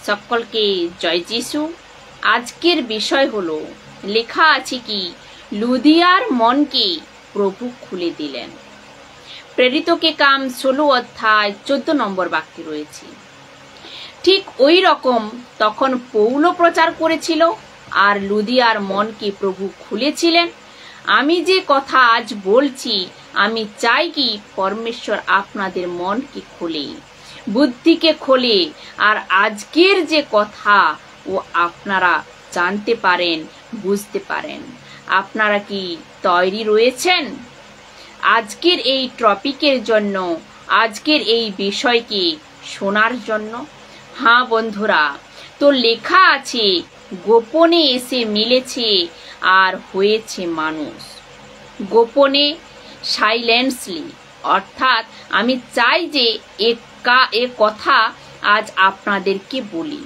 সকলকে জয় যিশু। আজকের বিষয় হলো, লেখা আছে কি লুদিয়ার মনকে প্রভু খুলে দিলেন। প্রেরিতকে কাম 16 অধ্যায় 14 নম্বর বাক্যে রয়েছে। ঠিক ওই রকম তখন পৌল প্রচার করেছিল আর লুদিয়ার মনকে প্রভু খুলেছিলেন। আমি যে কথা আজ বলছি, আমি চাই কি পরমেশ্বর আপনাদের মনকে খোলে, বুদ্ধিকে খোলে, আর আজকের যে কথা ও আপনারা জানতে পারেন, বুঝতে পারেন। আপনারা কি তৈরি রয়েছেন আজকের এই টপিকের জন্য, আজকের এই বিষয়কে শোনার জন্য? হ্যাঁ বন্ধুরা, তো লেখা আছে গোপনে এসে মিলেছে আর হয়েছে মানুষ। গোপনে, সাইলেন্সলি, অর্থাৎ আমি চাই যে এ কথা আজ আপনাদেরকে বলি।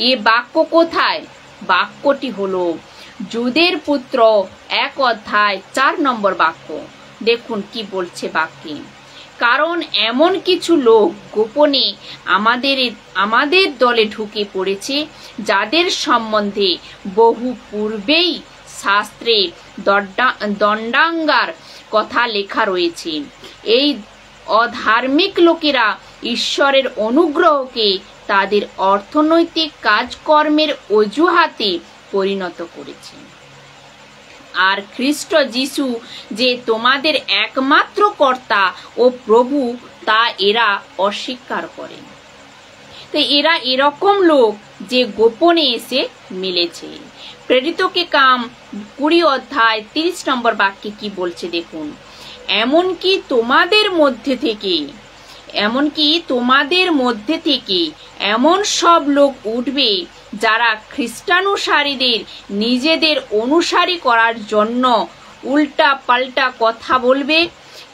এ বাক্য কোথায়? বাক্যটি হলো জুদের পুত্র 1 অধ্যায় 4 নম্বর বাক্য। দেখুন কি বলছে বাক্যে। কারণ এমন কিছু লোক গোপনে আমাদের দলে ঢুকে পড়েছে, যাদের সম্বন্ধে বহু পূর্বেই শাস্ত্রে দণ্ডাঙ্গার কথা লেখা রয়েছে। এই অধার্মিক লোকেরা ঈশ্বরের অনুগ্রহকে তাদের অর্থনৈতিক কাজকর্মের অজুহাতে পরিণত করেছে। আর খ্রিস্ট যিশু যে তোমাদের একমাত্র কর্তা ও প্রভু, তা এরা অস্বীকার করে। তো এরা এরকম লোক যে গোপনে এসে মিলেছে। প্রেরিতকে কাম 20 অধ্যায় 30 নম্বর বাক্যে কি বলছে দেখুন। এমনকি তোমাদের মধ্যে থেকে এমন সব লোক উঠবে, যারা খ্রিস্টানুসারীদের নিজেদের অনুসারী করার জন্য উল্টা পাল্টা কথা বলবে।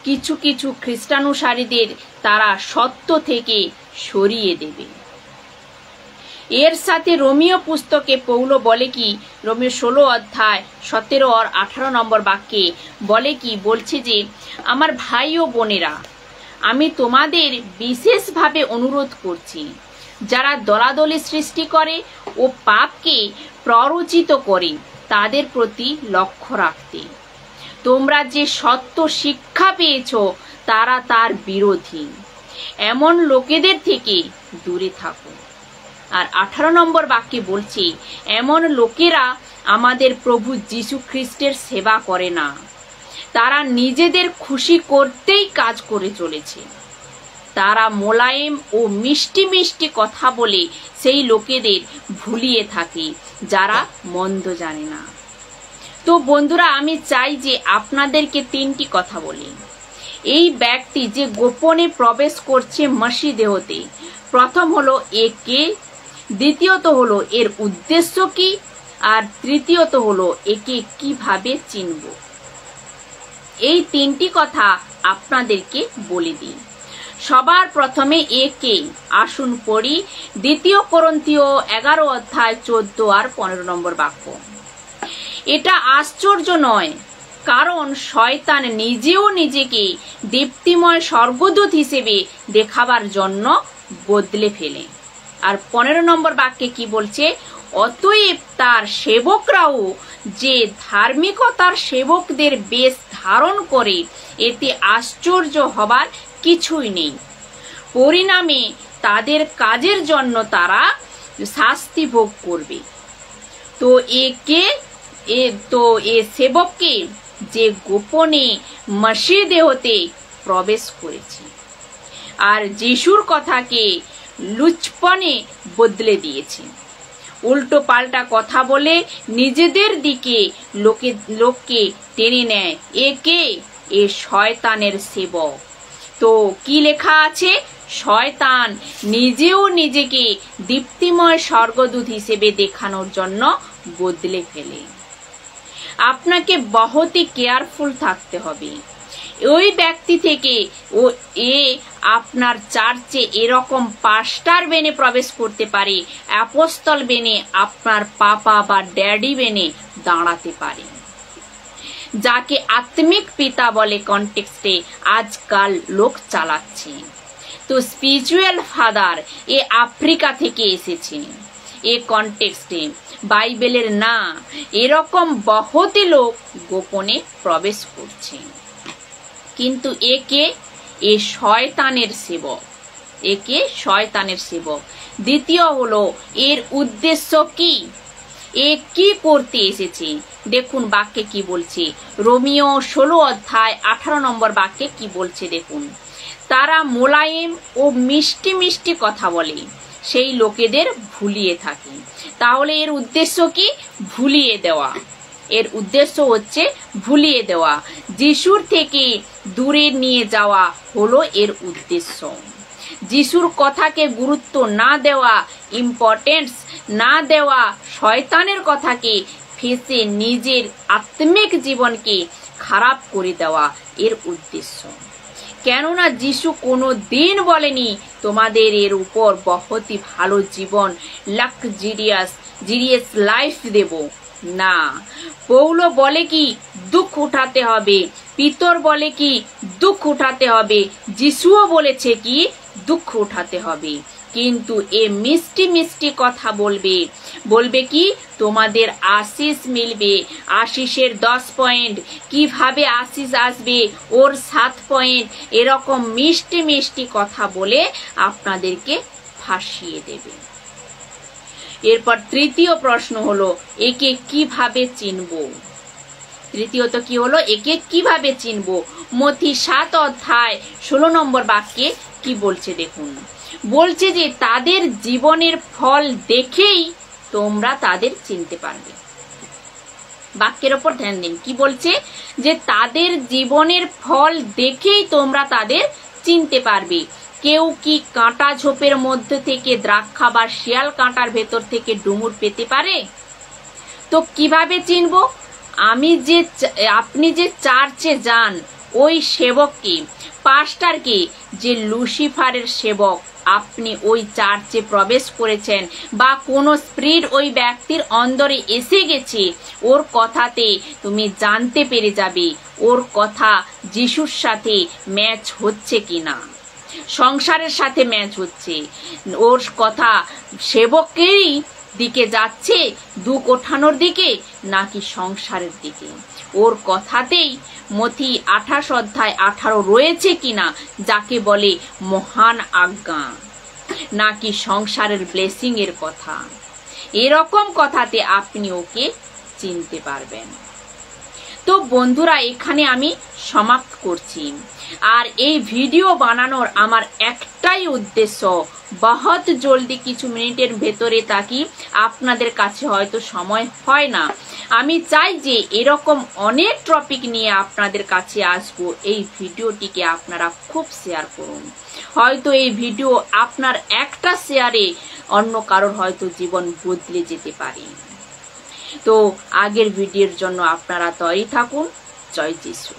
কিছু কিছু খ্রিস্টানুসারীদের তারা সত্য থেকে সরিয়ে দেবে। এর সাথে রোমীয় পুস্তকে পৌল বলে কি, রোমীয় 16 অধ্যায় 17 আর 18 নম্বর বাক্যে বলে কি, বলছে যে আমার ভাই ও বোনেরা, আমি তোমাদের বিশেষভাবে অনুরোধ করছি, যারা দলাদলি সৃষ্টি করে ও পাপকে প্ররোচিত করে, তাদের প্রতি লক্ষ্য রাখতে। তোমরা যে সত্য শিক্ষা পেয়েছ, তারা তার বিরোধী। এমন লোকেদের থেকে দূরে থাকো। আর 18 নম্বর বাক্যে বলছে, এমন লোকেরা আমাদের প্রভু যীশু খ্রিস্টের সেবা করে না। তারা নিজেদের খুশি করতেই কাজ করে চলেছে। তারা মোলায়েম ও মিষ্টি মিষ্টি কথা বলে সেই লোকেদের ভুলিয়ে থাকে, যারা মন্দ জানে না। তো বন্ধুরা, আমি চাই যে আপনাদেরকে 3টি কথা বলি। এই ব্যক্তি যে গোপনে প্রবেশ করছে মসিহ দেহতে, প্রথম হলো একে, দ্বিতীয়ত হলো এর উদ্দেশ্য কি, আর তৃতীয়ত হলো একে কিভাবে চিনব। এই 3টি কথা আপনাদেরকে বলে দিই। সবার প্রথমে একে আসুন পড়ি। 2 কোরিন্থীয় 11 অধ্যায় 14 আর 15 নম্বর বাক্য। এটা আশ্চর্য নয়, কারণ শয়তান নিজেও নিজেকে দীপ্তিময় স্বর্গদূত হিসেবে দেখাবার জন্য বদলে ফেলে। আর 15 নম্বর বাক্যে কি বলছে, অতএব তার সেবকরাও যে ধার্মিকতার সেবকদের বেশ ধারণ করে, এতে আশ্চর্য হবার কিছুই নেই। পরিণামে তাদের কাজের জন্য তারা শাস্তি ভোগ করবে। তো এ সেবককে যে গোপনে মসিহ দেহতে প্রবেশ করেছে আর যিশুর কথাকে লুচ্পনে বদলে দিয়েছে, উল্টো পাল্টা কথা বলে নিজেদের দিকে লোককে টেনে নেয়, এ শয়তানের সেবক। তো কি লেখা আছে? শয়তান নিজেও নিজেকে দীপ্তিময় স্বর্গদূত হিসেবে দেখানোর জন্য বদলে ফেলে। আপনাকে বহুতই কেয়ারফুল থাকতে হবে। ওই ব্যক্তি থেকে আপনার চার্চে এরকম পাস্টার বেনে প্রবেশ করতে পারে, অ্যাপোস্টল বেনে, আপনার পাপা বা ড্যাডি বেনে দাঁড়াতে পারে, যাকে আত্মিক পিতা বলে কনটেক্সটে আজকাল লোক চালাচ্ছে। তো তো স্পিরিচুয়াল ফাদার এ আফ্রিকা থেকে এসেছে, এ কনটেক্সটে বাইবেলের না, এরকম বহুতি লোক গোপনে প্রবেশ করছে। কিন্তু এ শয়তানের সেবক, একে শয়তানের সেবক। দ্বিতীয় হলো এর উদ্দেশ্য কি, এ কি করতে এসেছে। দেখুন বাক্যে কি বলছে, রোমিও 16 অধ্যায় 18 নম্বর বাক্যে কি বলছে দেখুন, তারা মোলায়েম ও মিষ্টি মিষ্টি কথা বলে, সেই লোকেদের ভুলিয়ে থাকে। তাহলে এর উদ্দেশ্য কি, ভুলিয়ে দেওয়া। এর উদ্দেশ্য হচ্ছে ভুলিয়ে দেওয়া, যিশুর থেকে দূরে নিয়ে যাওয়া হলো এর উদ্দেশ্য। যিশুর কথাকে গুরুত্ব না দেওয়া, ইম্পর্টেন্স না দেওয়া, শয়তানের কথাকে ফেঁসে নিজের আত্মিক জীবনকে খারাপ করে দেওয়া এর উদ্দেশ্য। কেননা যিশু কোনো দিন বলেনি তোমাদের এর উপর বহুতই ভালো জীবন, লাক্সারিয়াস লাইফ দেব না। পৌল বলে কি দুঃখ উঠাতে হবে, পিতর বলে কি দুঃখ উঠাতে হবে, যিশুও বলেছে কি দুঃখ উঠাতে হবে। কিন্তু এ মিষ্টি মিষ্টি কথা বলবে কি তোমাদের আশিস মিলবে, আশিসের 10 পয়েন্ট, কিভাবে আশিস আসবে ওর 7 পয়েন্ট, এরকম মিষ্টি মিষ্টি কথা বলে আপনাদেরকে ফাঁসিয়ে দেবে। এরপর তৃতীয় প্রশ্ন হলো একে কিভাবে চিনব। তৃতীয়ত কি হলো, একে কিভাবে চিনব। মথি 7 অধ্যায় 16 নম্বর বাক্যে কি বলছে দেখুন, বলছে যে তাদের জীবনের ফল দেখেই তোমরা তাদের চিনতে পারবে। বাক্যের ওপর ধ্যান দিন, কি বলছে যে তাদের জীবনের ফল দেখেই তোমরা তাদের চিনতে পারবে। কেউ কি কাঁটা ঝোপের মধ্যে থেকে দ্রাক্ষা বা শিয়াল কাঁটার ভেতর থেকে ডুমুর পেতে পারে? তো কিভাবে চিনব? আপনি যে চার্চে যান, ওই সেবককে, পাস্টারকে, যে লুসিফারের সেবক, আপনি ওই চার্চে প্রবেশ করেছেন বা কোন স্পিরিট ওই ব্যক্তির অন্তরে এসে গেছে, ওর কথাতে তুমি জানতে পেরে যাবে ওর কথা যিশুর সাথে ম্যাচ হচ্ছে কিনা, সংসারের সাথে ম্যাচ হচ্ছে, ওর কথা সেবকেরই দিকে যাচ্ছে, দুঃখ ওঠানোর দিকে নাকি সংসারের দিকে। ওর কথাতেই মথি 28 অধ্যায় 18 রয়েছে কিনা, যাকে বলে মহান আজ্ঞা, নাকি সংসারের ব্লেসিং এর কথা। এরকম কথাতে আপনি ওকে চিনতে পারবেন। তো বন্ধুরা, এখানে আমি সমাপ্ত করছি। আর এই ভিডিও বানানোর আমার একটাই উদ্দেশ্য, বহুত জলদি কিছু মিনিটের ভেতরে তাকি আপনাদের কাছে হয়তো সময় হয় না, আমি চাই যে এরকম অনেক টপিক নিয়ে আপনাদের কাছে আসবো। এই ভিডিওটিকে আপনারা খুব শেয়ার করুন, হয়তো এই ভিডিও আপনার একটা শেয়ারে অন্য কারোর হয়তো জীবন বদলে যেতে পারে। তো আগের ভিডিওর জন্য আপনারা তৈরি থাকুন। জয় যিশু।